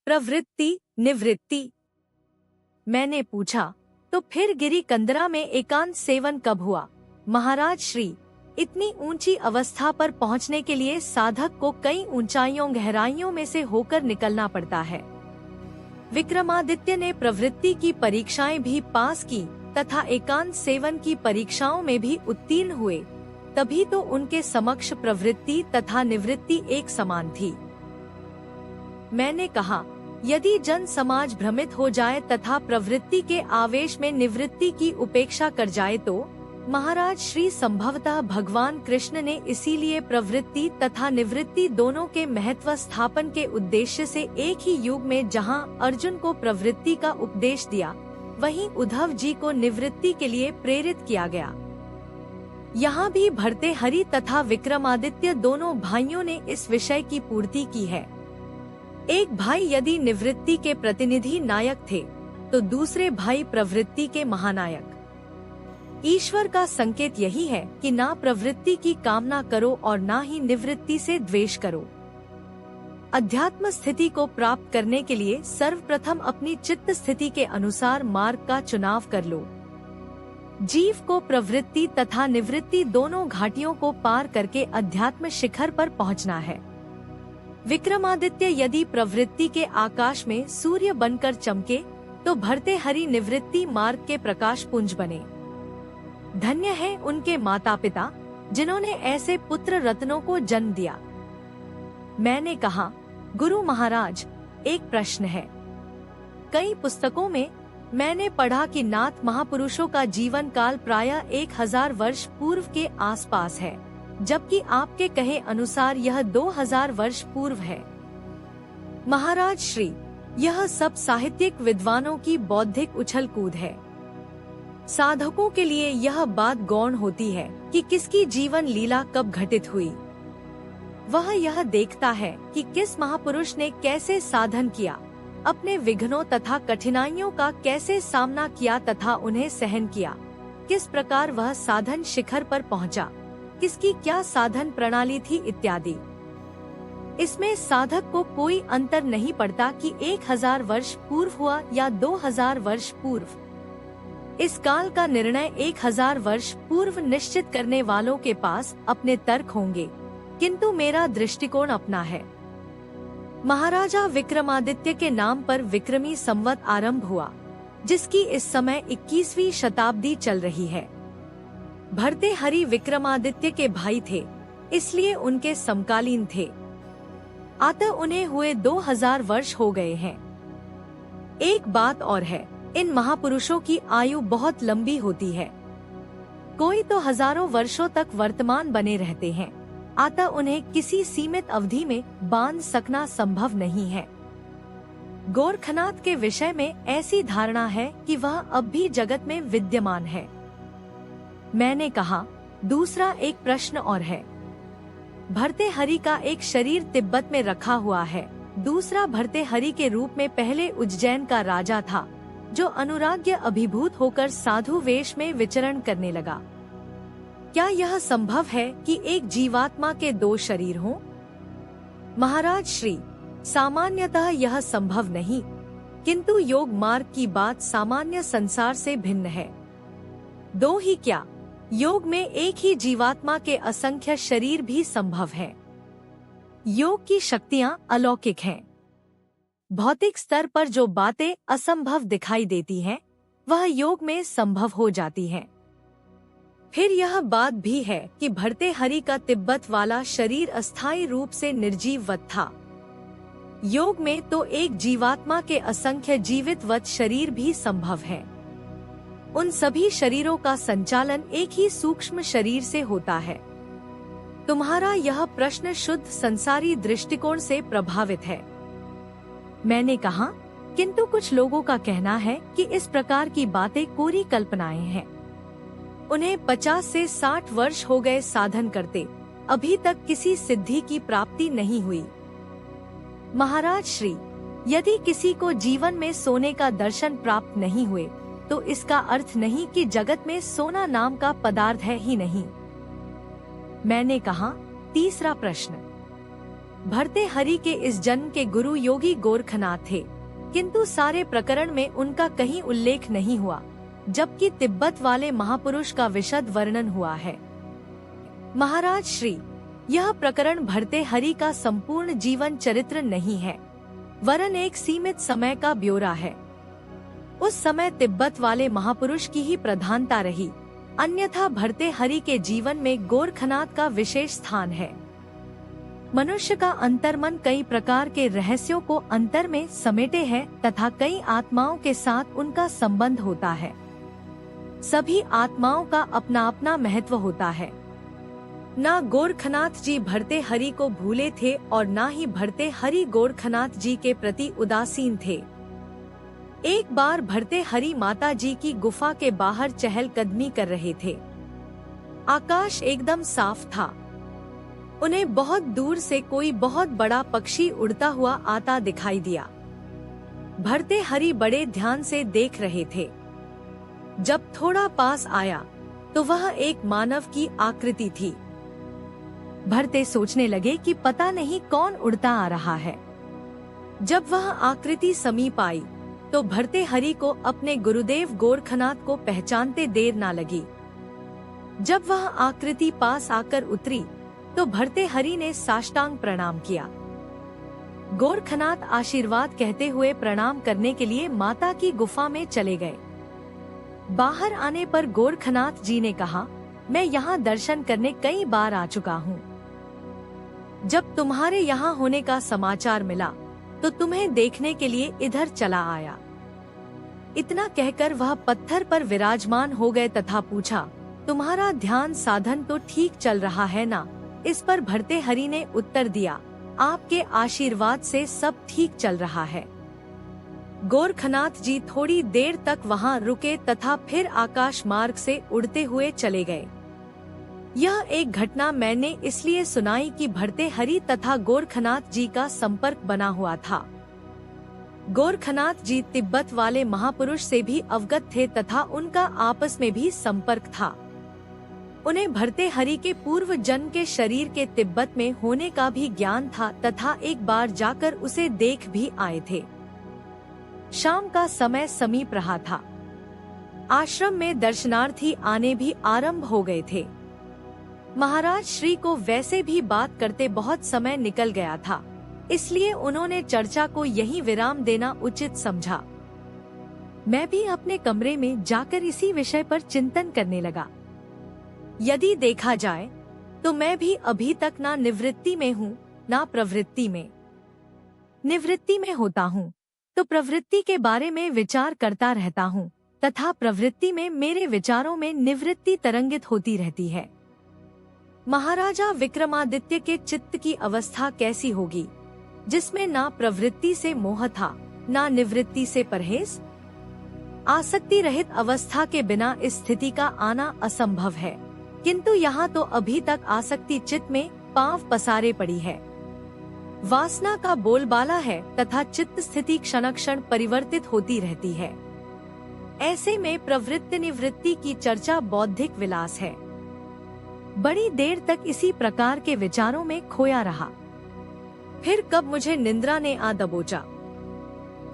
प्रवृत्ति निवृत्ति। मैंने पूछा, तो फिर गिरी कंदरा में एकांत सेवन कब हुआ? महाराज श्री, इतनी ऊंची अवस्था पर पहुंचने के लिए साधक को कई ऊंचाइयों गहराइयों में से होकर निकलना पड़ता है। विक्रमादित्य ने प्रवृत्ति की परीक्षाएं भी पास की तथा एकांत सेवन की परीक्षाओं में भी उत्तीर्ण हुए, तभी तो उनके समक्ष प्रवृत्ति तथा निवृत्ति एक समान थी। मैंने कहा, यदि जन समाज भ्रमित हो जाए तथा प्रवृत्ति के आवेश में निवृत्ति की उपेक्षा कर जाए तो महाराज श्री संभवतः भगवान कृष्ण ने इसीलिए प्रवृत्ति तथा निवृत्ति दोनों के महत्व स्थापन के उद्देश्य से एक ही युग में जहां अर्जुन को प्रवृत्ति का उपदेश दिया, वहीं उद्धव जी को निवृत्ति के लिए प्रेरित किया गया। यहाँ भी भर्तृहरि तथा विक्रमादित्य दोनों भाइयों ने इस विषय की पूर्ति की है। एक भाई यदि निवृत्ति के प्रतिनिधि नायक थे, तो दूसरे भाई प्रवृत्ति के महानायक। ईश्वर का संकेत यही है कि ना प्रवृत्ति की कामना करो और ना ही निवृत्ति से द्वेष करो। अध्यात्म स्थिति को प्राप्त करने के लिए सर्वप्रथम अपनी चित्त स्थिति के अनुसार मार्ग का चुनाव कर लो। जीव को प्रवृत्ति तथा निवृत्ति दोनों घाटियों को पार करके अध्यात्म शिखर पर पहुंचना है। विक्रमादित्य यदि प्रवृत्ति के आकाश में सूर्य बनकर चमके, तो भर्तृहरि निवृत्ति मार्ग के प्रकाश पुंज बने। धन्य है उनके माता पिता जिन्होंने ऐसे पुत्र रत्नों को जन्म दिया। मैंने कहा, गुरु महाराज, एक प्रश्न है। कई पुस्तकों में मैंने पढ़ा कि नाथ महापुरुषों का जीवन काल प्रायः 1000 वर्ष पूर्व के आसपास है, जबकि आपके कहे अनुसार यह 2000 वर्ष पूर्व है। महाराज श्री, यह सब साहित्यिक विद्वानों की बौद्धिक उछल कूद है। साधकों के लिए यह बात गौण होती है कि किसकी जीवन लीला कब घटित हुई। वह यह देखता है कि किस महापुरुष ने कैसे साधन किया, अपने विघ्नों तथा कठिनाइयों का कैसे सामना किया तथा उन्हें सहन किया, किस प्रकार वह साधन शिखर पर पहुंचा, किसकी क्या साधन प्रणाली थी इत्यादि। इसमें साधक को कोई अंतर नहीं पड़ता कि 1000 वर्ष पूर्व हुआ या 2000 वर्ष पूर्व। इस काल का निर्णय 1000 वर्ष पूर्व निश्चित करने वालों के पास अपने तर्क होंगे, किंतु मेरा दृष्टिकोण अपना है। महाराजा विक्रमादित्य के नाम पर विक्रमी संवत आरंभ हुआ, जिसकी इस समय 21वीं शताब्दी चल रही है। भर्तृहरि विक्रमादित्य के भाई थे, इसलिए उनके समकालीन थे। अतः उन्हें हुए 2000 वर्ष हो गए हैं। एक बात और है, इन महापुरुषों की आयु बहुत लंबी होती है। कोई तो हजारों वर्षों तक वर्तमान बने रहते हैं, अतः उन्हें किसी सीमित अवधि में बांध सकना संभव नहीं है। गोरखनाथ के विषय में ऐसी धारणा है कि वह अब भी जगत में विद्यमान है। मैंने कहा, दूसरा एक प्रश्न और है। भर्तृहरि का एक शरीर तिब्बत में रखा हुआ है, दूसरा भर्तृहरि के रूप में पहले उज्जैन का राजा था, जो अनुराग्य अभिभूत होकर साधु वेश में विचरण करने लगा। क्या यह संभव है कि एक जीवात्मा के 2 शरीर हों? महाराज श्री, सामान्यतः यह संभव नहीं, किंतु योग मार्ग की बात सामान्य संसार से भिन्न है। 2 ही क्या, योग में एक ही जीवात्मा के असंख्य शरीर भी संभव है। योग की शक्तियां अलौकिक हैं। भौतिक स्तर पर जो बातें असंभव दिखाई देती हैं, वह योग में संभव हो जाती हैं। फिर यह बात भी है कि भर्तृहरि का तिब्बत वाला शरीर अस्थायी रूप से निर्जीववत था। योग में तो एक जीवात्मा के असंख्य जीवितवत शरीर भी संभव है। उन सभी शरीरों का संचालन एक ही सूक्ष्म शरीर से होता है। तुम्हारा यह प्रश्न शुद्ध संसारी दृष्टिकोण से प्रभावित है। मैंने कहा, किंतु कुछ लोगों का कहना है कि इस प्रकार की बातें कोरी कल्पनाएं हैं। उन्हें 50 से 60 वर्ष हो गए साधन करते, अभी तक किसी सिद्धि की प्राप्ति नहीं हुई। महाराज श्री, यदि किसी को जीवन में सोने का दर्शन प्राप्त नहीं हुए, तो इसका अर्थ नहीं कि जगत में सोना नाम का पदार्थ है ही नहीं। मैंने कहा, तीसरा प्रश्न। भर्तृहरि के इस जन्म के गुरु योगी गोरखनाथ थे, किंतु सारे प्रकरण में उनका कहीं उल्लेख नहीं हुआ, जबकि तिब्बत वाले महापुरुष का विशद वर्णन हुआ है। महाराज श्री, यह प्रकरण भर्तृहरि का संपूर्ण जीवन चरित्र नहीं है, वरन एक सीमित समय का ब्यौरा है। उस समय तिब्बत वाले महापुरुष की ही प्रधानता रही, अन्यथा भर्तृहरि के जीवन में गोरखनाथ का विशेष स्थान है। मनुष्य का अंतर्मन कई प्रकार के रहस्यों को अंतर में समेटे है तथा कई आत्माओं के साथ उनका संबंध होता है। सभी आत्माओं का अपना अपना महत्व होता है। ना गोरखनाथ जी भर्तृहरि को भूले थे और ना ही भर्तृहरि गोरखनाथ जी के प्रति उदासीन थे। एक बार भर्तृहरि माता जी की गुफा के बाहर चहलकदमी कर रहे थे। आकाश एकदम साफ था। उन्हें बहुत दूर से कोई बहुत बड़ा पक्षी उड़ता हुआ आता दिखाई दिया। भर्तृहरि बड़े ध्यान से देख रहे थे। जब थोड़ा पास आया तो वह एक मानव की आकृति थी। भर्ते सोचने लगे कि पता नहीं कौन उड़ता आ रहा है। जब वह आकृति समीप आई तो भर्तृहरि को अपने गुरुदेव गोरखनाथ को पहचानते देर ना लगी। जब वह आकृति पास आकर उतरी तो भर्तृहरि ने साष्टांग प्रणाम किया। गोरखनाथ आशीर्वाद कहते हुए प्रणाम करने के लिए माता की गुफा में चले गए। बाहर आने पर गोरखनाथ जी ने कहा, मैं यहाँ दर्शन करने कई बार आ चुका हूँ। जब तुम्हारे यहाँ होने का समाचार मिला तो तुम्हें देखने के लिए इधर चला आया। इतना कहकर वह पत्थर पर विराजमान हो गए तथा पूछा, तुम्हारा ध्यान साधन तो ठीक चल रहा है ना? इस पर भर्तृहरि ने उत्तर दिया, आपके आशीर्वाद से सब ठीक चल रहा है। गोरखनाथ जी थोड़ी देर तक वहां रुके तथा फिर आकाश मार्ग से उड़ते हुए चले गए। यह एक घटना मैंने इसलिए सुनाई कि भर्तृहरि तथा गोरखनाथ जी का संपर्क बना हुआ था। गोरखनाथ जी तिब्बत वाले महापुरुष से भी अवगत थे तथा उनका आपस में भी संपर्क था। उन्हें भर्तृहरि के पूर्व जन्म के शरीर के तिब्बत में होने का भी ज्ञान था तथा एक बार जाकर उसे देख भी आए थे। शाम का समय समीप रहा था। आश्रम में दर्शनार्थी आने भी आरंभ हो गए थे। महाराज श्री को वैसे भी बात करते बहुत समय निकल गया था, इसलिए उन्होंने चर्चा को यहीं विराम देना उचित समझा। मैं भी अपने कमरे में जाकर इसी विषय पर चिंतन करने लगा। यदि देखा जाए तो मैं भी अभी तक ना निवृत्ति में हूँ ना प्रवृत्ति में। निवृत्ति में होता हूँ तो प्रवृत्ति के बारे में विचार करता रहता हूँ तथा प्रवृत्ति में मेरे विचारों में निवृत्ति तरंगित होती रहती है। महाराजा विक्रमादित्य के चित्त की अवस्था कैसी होगी, जिसमें ना प्रवृत्ति से मोह था ना निवृत्ति से परहेज। आसक्ति रहित अवस्था के बिना इस स्थिति का आना असंभव है, किंतु यहाँ तो अभी तक आसक्ति चित्त में पांव पसारे पड़ी है। वासना का बोलबाला है तथा चित्त स्थिति क्षण क्षण परिवर्तित होती रहती है। ऐसे में प्रवृत्ति निवृत्ति की चर्चा बौद्धिक विलास है। बड़ी देर तक इसी प्रकार के विचारों में खोया रहा। फिर कब मुझे निद्रा ने आ दबोचा।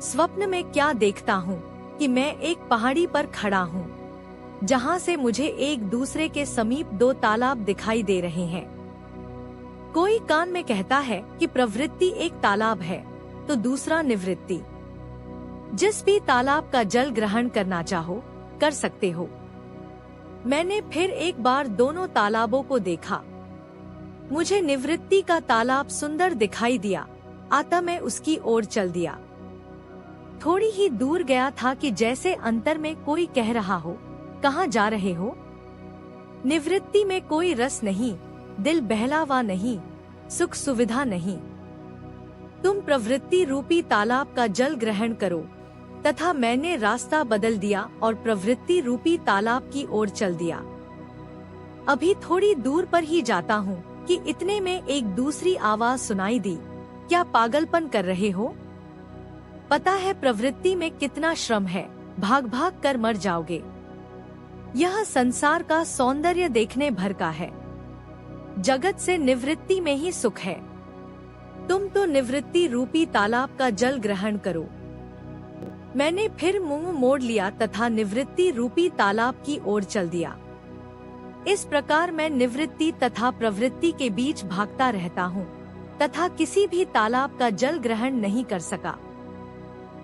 स्वप्न में क्या देखता हूँ कि मैं एक पहाड़ी पर खड़ा हूँ, जहाँ से मुझे एक दूसरे के समीप दो तालाब दिखाई दे रहे हैं। कोई कान में कहता है कि प्रवृत्ति एक तालाब है तो दूसरा निवृत्ति। जिस भी तालाब का जल ग्रहण करना चाहो कर सकते हो। मैंने फिर एक बार दोनों तालाबों को देखा। मुझे निवृत्ति का तालाब सुंदर दिखाई दिया, अतः मैं उसकी ओर चल दिया। थोड़ी ही दूर गया था कि जैसे अंतर में कोई कह रहा हो, कहाँ जा रहे हो? निवृत्ति में कोई रस नहीं, दिल बहलावा नहीं, सुख सुविधा नहीं। तुम प्रवृत्ति रूपी तालाब का जल ग्रहण करो। तथा मैंने रास्ता बदल दिया और प्रवृत्ति रूपी तालाब की ओर चल दिया। अभी थोड़ी दूर पर ही जाता हूँ कि इतने में एक दूसरी आवाज सुनाई दी, क्या पागलपन कर रहे हो? पता है प्रवृत्ति में कितना श्रम है, भाग भाग कर मर जाओगे। यह संसार का सौंदर्य देखने भर का है। जगत से निवृत्ति में ही सुख है। तुम तो निवृत्ति रूपी तालाब का जल ग्रहण करो। मैंने फिर मुंह मोड़ लिया तथा निवृत्ति रूपी तालाब की ओर चल दिया। इस प्रकार मैं निवृत्ति तथा प्रवृत्ति के बीच भागता रहता हूँ तथा किसी भी तालाब का जल ग्रहण नहीं कर सका।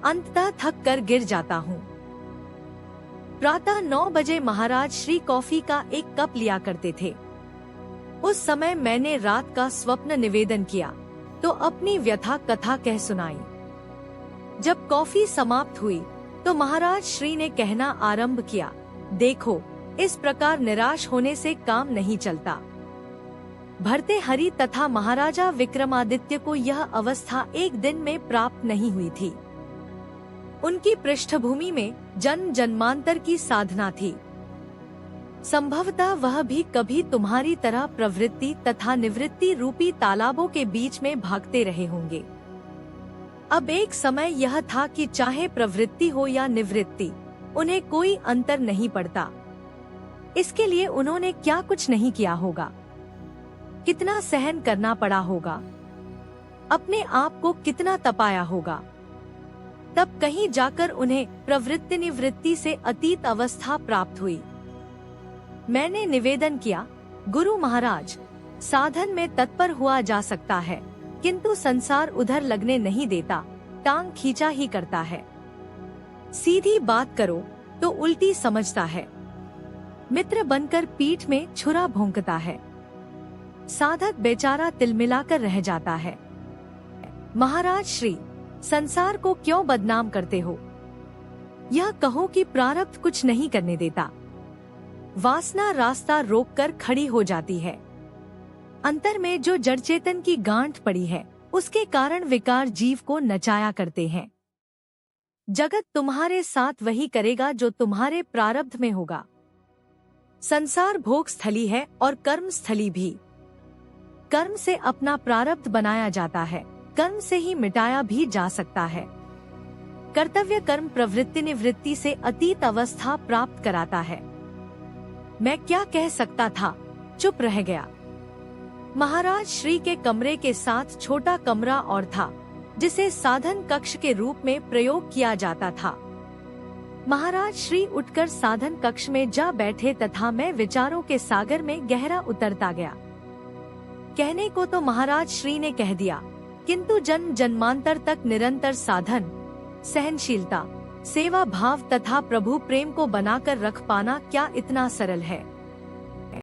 अंततः थक कर गिर जाता हूँ। प्रातः 9 बजे महाराज श्री कॉफी का एक कप लिया करते थे। उस समय मैंने रात का स्वप्न निवेदन किया तो अपनी व्यथा कथा कह सुनाई। जब कॉफी समाप्त हुई तो महाराज श्री ने कहना आरंभ किया, देखो, इस प्रकार निराश होने से काम नहीं चलता। भर्तृहरि तथा महाराजा विक्रमादित्य को यह अवस्था एक दिन में प्राप्त नहीं हुई थी। उनकी पृष्ठभूमि में जन्म जन्मांतर की साधना थी। संभवतः वह भी कभी तुम्हारी तरह प्रवृत्ति तथा निवृत्ति रूपी तालाबों के बीच में भागते रहे होंगे। अब एक समय यह था कि चाहे प्रवृत्ति हो या निवृत्ति, उन्हें कोई अंतर नहीं पड़ता। इसके लिए उन्होंने क्या कुछ नहीं किया होगा, कितना सहन करना पड़ा होगा, अपने आप को कितना तपाया होगा, तब कहीं जाकर उन्हें प्रवृत्ति निवृत्ति से अतीत अवस्था प्राप्त हुई। मैंने निवेदन किया, गुरु महाराज, साधन में तत्पर हुआ जा सकता है, किंतु संसार उधर लगने नहीं देता, टांग खींचा ही करता है। सीधी बात करो तो उल्टी समझता है, मित्र बनकर पीठ में छुरा भोंकता है, साधक बेचारा तिलमिलाकर रह जाता है। महाराज श्री, संसार को क्यों बदनाम करते हो? यह कहो कि प्रारब्ध कुछ नहीं करने देता, वासना रास्ता रोककर खड़ी हो जाती है। अंतर में जो जड़ चेतन की गांठ पड़ी है, उसके कारण विकार जीव को नचाया करते हैं। जगत तुम्हारे साथ वही करेगा जो तुम्हारे प्रारब्ध में होगा। संसार भोग स्थली है और कर्म स्थली भी। कर्म से अपना प्रारब्ध बनाया जाता है, कर्म से ही मिटाया भी जा सकता है। कर्तव्य कर्म प्रवृत्ति निवृत्ति से अतीत अवस्था प्राप्त कराता है। मैं क्या कह सकता था, चुप रह गया। महाराज श्री के कमरे के साथ छोटा कमरा और था, जिसे साधन कक्ष के रूप में प्रयोग किया जाता था। महाराज श्री उठकर साधन कक्ष में जा बैठे तथा मैं विचारों के सागर में गहरा उतरता गया। कहने को तो महाराज श्री ने कह दिया, किंतु जन्म जन्मांतर तक निरंतर साधन, सहनशीलता, सेवा भाव तथा प्रभु प्रेम को बनाकर रख पाना क्या इतना सरल है?